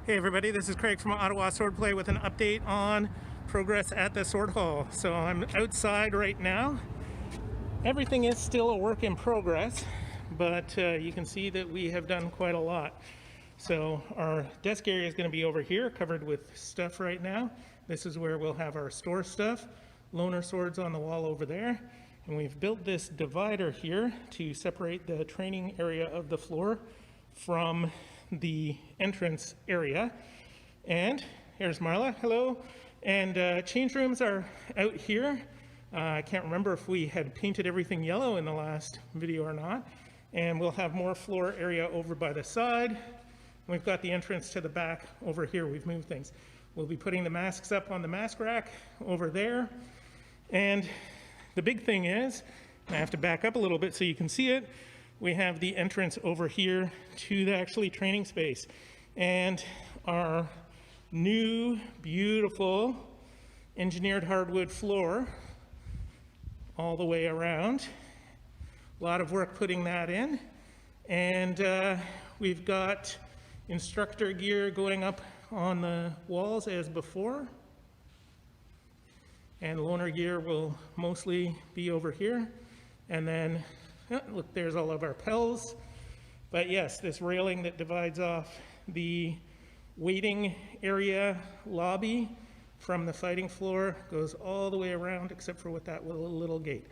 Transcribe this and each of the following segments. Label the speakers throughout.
Speaker 1: Hey everybody, this is Craig from Ottawa Swordplay with an update on progress at the sword hall. So I'm outside right now. Everything is still a work in progress, but you can see that we have done quite a lot. So our desk area is going to be over here, covered with stuff right now. This is where we'll have our store stuff. Loner swords on the wall over there. And we've built this divider here to separate the training area of the floor from the entrance area. And here's Marla, hello. And change rooms are out here. I can't remember if we had painted everything yellow in the last video or not. And we'll have more floor area over by the side. We've got the entrance to the back over here. We've moved things. We'll be putting the masks up on the mask rack over there. And the big thing is, I have to back up a little bit so you can see it. We have the entrance over here to the actually training space. And our new, beautiful engineered hardwood floor all the way around. A lot of work putting that in. And we've got instructor gear going up on the walls as before. And loaner gear will mostly be over here. And then, look, there's all of our pels. But yes, this railing that divides off the waiting area lobby from the fighting floor goes all the way around except for with that little gate.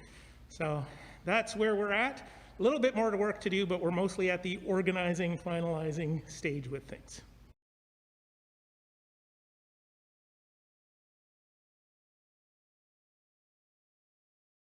Speaker 1: So that's where we're at. A little bit more to work to do, but we're mostly at the organizing, finalizing stage with things.